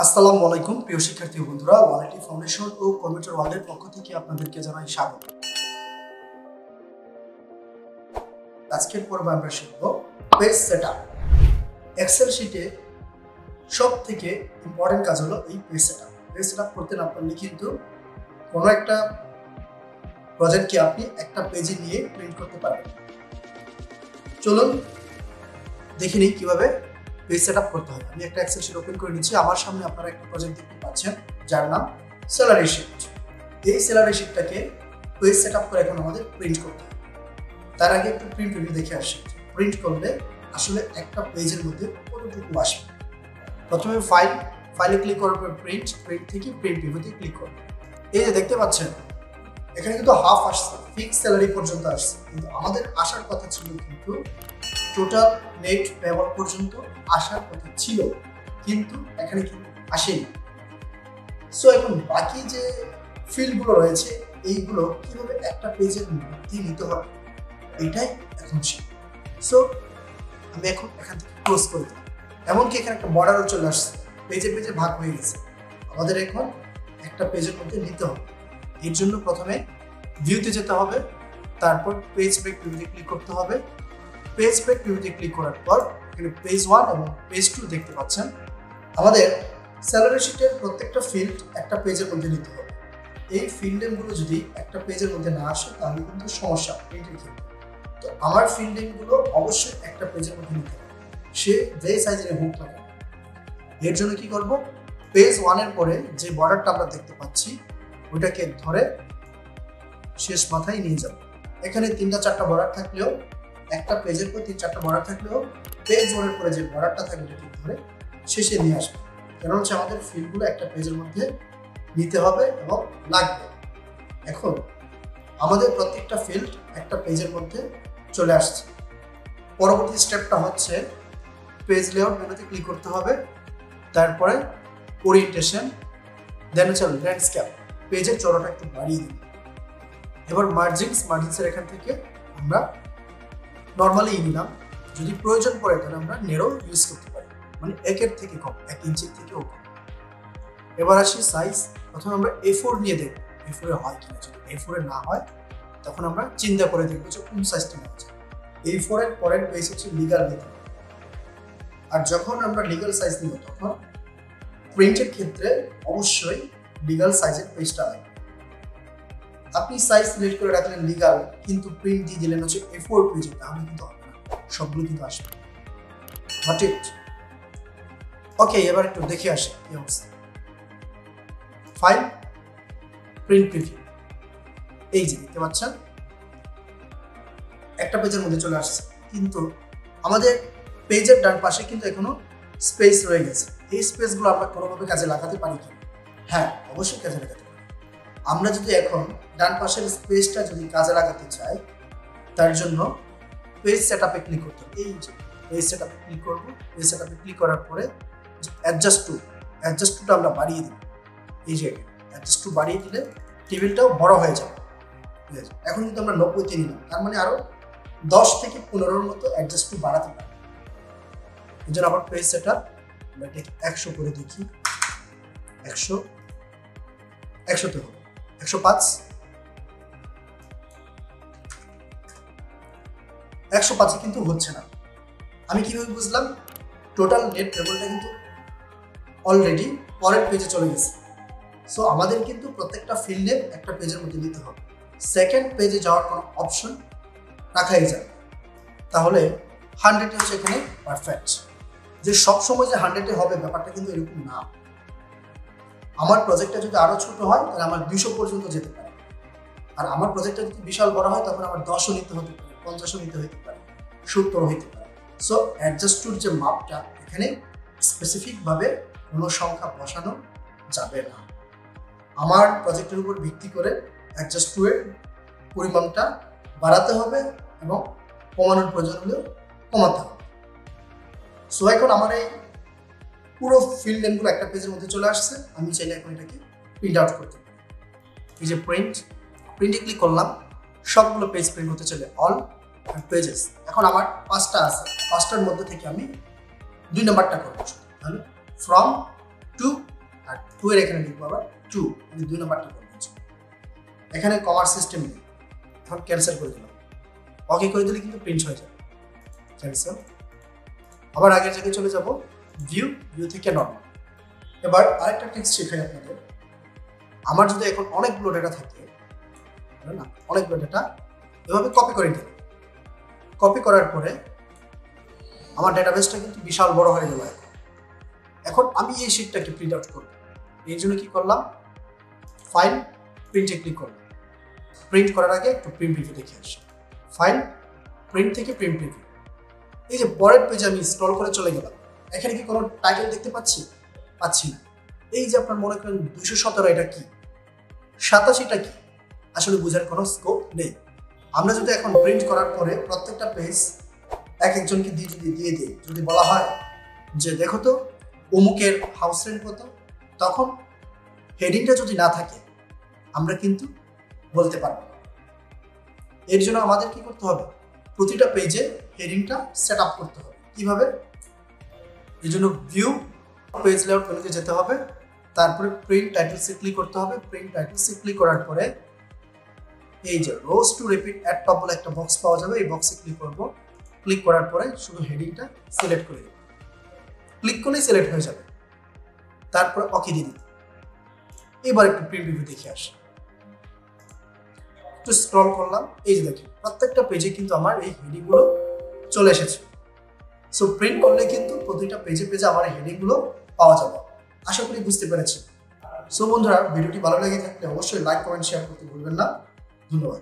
আসসালামু আলাইকুম প্রিয় শিক্ষার্থী বন্ধুরা, WITF ফাউন্ডেশন ও কম্পিউটার ওয়ার্ল্ডের পক্ষ থেকে আপনাদেরকে জানাই স্বাগত। আজকের পর্বে আমরা শিখব পেজ সেটআপ। এক্সেল শিটে সবথেকে ইম্পর্টেন্ট কাজ হলো এই পেজ সেটআপ। পেজ সেটআপ করতে না পারলে কিন্তু কোনো একটা প্রজেক্টকে আপনি একটা পেজে নিয়ে প্রিন্ট করতে পারবেন। চলুন দেখে নিই কিভাবে পেজ সেটআপ করতে হয়। আমি একটা এক্সেল শিট ওপেন করে নিচ্ছি। আমার সামনে আপনারা একটা প্রজেক্ট দেখতে পাচ্ছেন যার নাম স্যালারি শিট। এই স্যালারি শিটটাকে পেজ সেটআপ করে এখন আমাদের প্রিন্ট করতে হবে। তার আগে একটু প্রিন্ট রিভিউ দেখে আসি। প্রিন্ট করলে আসলে একটা পেজের মধ্যে কতটুকু আসবে। প্রথমে ফাইলে ক্লিক করার পর প্রিন্ট থেকে প্রিন্ট রিভিউতে ক্লিক করুন। এই যে দেখতে পাচ্ছেন এখানে কিন্তু হাফ আসছে, ফিক্স স্যালারি পর্যন্ত আসছে, কিন্তু আমাদের আসার কথা ছিল কিন্তু টোটাল নেট পেমেন্ট পর্যন্ত আসার কথা ছিল, কিন্তু এখানে কিন্তু আসেনি। সো এখন বাকি যে ফিল্ডগুলো রয়েছে এইগুলো কিভাবে একটা পেজের মধ্যে নিতে হবে এটাই এখন শিখব। সো আমি এখন এখান থেকে ক্লোজ করে দিলাম। এমনকি এখানে একটা বর্ডারও চলে আসছে, পেজে ভাগ হয়ে গেছে। আমাদের এখন একটা পেজের মধ্যে নিতে হবে। এর জন্য প্রথমে ভিউতে যেতে হবে, তারপর পেজ ব্রেক ভিউতে ক্লিক করতে হবে। পেজ ব্রেক ভিউতে ক্লিক করার পর এখানে পেজ 1 এবং পেজ 2 দেখতে পাচ্ছেন। আমাদের স্যালারি শিটের প্রত্যেকটা ফিল্ড একটা পেজের মধ্যে নিতে হবে। এই ফিল্ড নেমগুলো যদি একটা পেজের মধ্যে না আসে তাহলে কিন্তু সমস্যা প্রিন্টের ক্ষেত্রে। তো আমার ফিল্ড নেমগুলো অবশ্যই একটা পেজের মধ্যে নিতে হবে, সে যে সাইজের হোক না কেন। এর জন্য কি করব, পেজ 1 এর পরে যে বর্ডারটা আমরা দেখতে পাচ্ছি ওইটাকে ধরে শেষ মাথায় নিয়ে যাব। এখানে 3-4টা বর্ডার থাকলেও, একটা পেজের পর 3-4টা বর্ডার থাকলেও পেজ 1 এর পরে যে বর্ডারটা থাকবে ওটাকে ধরে শেষে নিয়ে আসবে। কারণ হচ্ছে আমাদের ফিল্ডগুলো একটা পেজের মধ্যে নিতে হবে এবং লাগবে। এখন আমাদের প্রত্যেকটা ফিল্ড একটা পেজের মধ্যে চলে আসছে। পরবর্তী স্টেপটা হচ্ছে পেজ লেআউট মেনুতে ক্লিক করতে হবে, তারপরে ওরিয়েন্টেশন, দেন হচ্ছে ল্যান্ডস্কেপ, পেজের চড়াটা একটু বাড়িয়ে দিন। এবার মার্জিনসের এখান থেকে আমরা নর্মালি নিলাম, যদি প্রয়োজন পড়ে তাহলে আমরা নেরো ইউজ করতে পারি, মানে 1 থেকে কম, 1 ইঞ্চির থেকেও কম। এবার আসি সাইজ। প্রথমে আমরা A4 নিয়ে দেখব A4 এ হয় কিনা। যদি A4 এ না হয় তখন আমরা চিন্তা করে দেখবো যে কোন সাইজটা নেওয়া যায়। A4 এর পরের পেজ হচ্ছে লিগ্যাল নিতে হবে। আর যখন আমরা লিগ্যাল সাইজ নিব তখন প্রিন্টের ক্ষেত্রে অবশ্যই লিগ্যাল সাইজের পেজটা লাগবে। আপনি সাইজ সিলেক্ট করে রাখলেন লিগ্যাল, কিন্তু প্রিন্ট দিয়ে দিলেন হচ্ছে A4 পেজে, তাহলে কিন্তু হবে না, সবগুলো কিন্তু আসবে। Got it? ওকে, এবার একটু দেখে আসি কি অবস্থা। ফাইল, প্রিন্ট প্রিভিউ, এই যে দেখতে পাচ্ছেন একটা পেজের মধ্যে চলে আসছে, কিন্তু আমাদের পেজের ডান পাশে কিন্তু এখনো স্পেস রয়ে গেছে। এই স্পেসগুলো আমরা কোনোভাবে কাজে লাগাতে পারি কি? হ্যাঁ, অবশ্যই কাজে লাগাতে পারি। আমরা যদি এখন ডান পাশের স্পেসটা যদি কাজে লাগাতে চাই, তার জন্য পেজ সেটআপে ক্লিক করতে হবে। এই যে পেজ সেটআপে ক্লিক করব। পেজ সেটআপে ক্লিক করার পরে যে অ্যাডজাস্ট টুটা আমরা বাড়িয়ে দিই। এই যে অ্যাডজাস্ট টু বাড়িয়ে দিলে টেবিলটাও বড় হয়ে যাবে। ঠিক আছে, এখন কিন্তু আমরা 90-তে নিলাম, তার মানে আরো 10 থেকে 15-র মতো অ্যাডজাস্ট টু বাড়াতে পারি। এই জন্য আবার পেজ সেটআপ আমরা এটাকে 100 করে দেখি। 100তে হবে, 105, 105-এ কিন্তু হচ্ছে না। আমি কিভাবে বুঝলাম? টোটাল নেট টেবিলটা কিন্তু অলরেডি পরের পেজে চলে গেছে। সো আমাদের কিন্তু প্রত্যেকটা ফিল্ড নেম একটা পেজের মধ্যে নিতে হবে। সেকেন্ড পেজে যাওয়ার কোনো অপশন রাখাই যায়। তাহলে 100 হচ্ছে এখানে পারফেক্ট। যে সবসময় যে 100-এ হবে ব্যাপারটা কিন্তু এরকম না। আমার প্রজেক্টটা যদি আরো ছোট হয় তাহলে আমার 200 পর্যন্ত যেতে পারে। আর আমার প্রজেক্টটা যদি বিশাল বড় হয় তখন আমার 10ও নিতে হতে পারে, 50ও নিতে হতে পারে, 70ও হতে পারে। সো অ্যাডজাস্ট টুর যে মাপটা, এখানে স্পেসিফিকভাবে কোনো সংখ্যা বসানো যাবে না। আমার প্রজেক্টের উপর ভিত্তি করে অ্যাডজাস্ট টু এর পরিমাণটা বাড়াতে হবে এবং কমানোর প্রয়োজন হলেও কমাতে হবে। সো এখন আমার এই পুরো ফিল্ড নেমগুলো একটা পেজের মধ্যে চলে আসছে। আমি চাইলে এখন এটাকে প্রিন্ট আউট করতে পারি। এই যে প্রিন্টে ক্লিক করলাম, সবগুলো পেজ প্রিন্ট হতে চলে অল পেজেস। এখন আমার 5টা আছে, 5টার মধ্যে থেকে আমি 2 নাম্বারটা করবো, তাহলে ফ্রম টু, আর 2 এর এখানে লিখবো আবার টু, আমি 2 নাম্বারটা করবো। এখানে কমার সিস্টেম নেই, এখন ক্যান্সেল করে দিলাম। ওকে করে দিলে কিন্তু প্রিন্ট হয়ে যাবে। ক্যান্সেল, আবার আগের জায়গায় চলে যাব, ভিউ, ভিউ থেকে নর্মাল। এবার আরেকটা ট্রিক্স শেখাই আপনাদের। আমার যদি এখন অনেকগুলো ডেটা থাকে না, অনেকগুলো ডেটা এভাবে কপি করে দিই। কপি করার পরে আমার ডেটাবেসটা কিন্তু বিশাল বড় হয়ে গেল। এখন আমি এই শিটটাকে প্রিন্ট আউট করব। এই জন্য কি করলাম, ফাইল, প্রিন্টে ক্লিক করলাম। প্রিন্ট করার আগে একটু প্রিন্ট প্রিভিউ দেখে আসি। ফাইল, প্রিন্ট থেকে প্রিন্ট প্রিভিউ। এই যে পরের পেজে আমি স্ক্রল করে চলে গেলাম, এখানে কি কোনো টাইটেল দেখতে পাচ্ছি? পাচ্ছি না। এই যে আপনার মনে করেন 217, এটা কি, 87টা কি, আসলে বোঝার কোনো স্কোপ নেই। আমরা যদি এখন প্রিন্ট করার পরে প্রত্যেকটা পেজ এক একজনকে দিয়ে দিই, যদি বলা হয় যে দেখো তো অমুকের হাউস রেন্ট কত, তখন হেডিংটা যদি না থাকে আমরা কিন্তু বলতে পারবো না। এর জন্য আমাদের কি করতে হবে, প্রতিটা পেজে হেডিংটা সেট আপ করতে হবে। কিভাবে? এই জন্য ভিউ, পেজ লেআউট মেনুতে যেতে হবে, তারপরে প্রিন্ট টাইটেলসে ক্লিক করতে হবে। প্রিন্ট টাইটেলসে ক্লিক করার পরে এই যে রোজ টু রিপিট অ্যাট টপ বলে একটা বক্স পাওয়া যাবে, এই বক্সে ক্লিক করব। ক্লিক করার পরে শুধু হেডিংটা সিলেক্ট করে দেব, ক্লিক করলেই সিলেক্ট হয়ে যাবে। তারপরে ওকে দিয়ে দিন। এবার একটু প্রিন্ট রিভিউ দেখে আসি। একটু স্ক্রল করলাম, এই যে দেখেন প্রত্যেকটা পেজে কিন্তু আমার এই হেডিংগুলো চলে এসেছে। সো প্রিন্ট করলে কিন্তু প্রতিটা পেজে পেজে আমার হেডিংগুলো পাওয়া যাবে। আশা করি বুঝতে পেরেছি। সো বন্ধুরা, ভিডিওটি ভালো লেগে থাকলে অবশ্যই লাইক, কমেন্ট, শেয়ার করতে ভুলবেন না। ধন্যবাদ।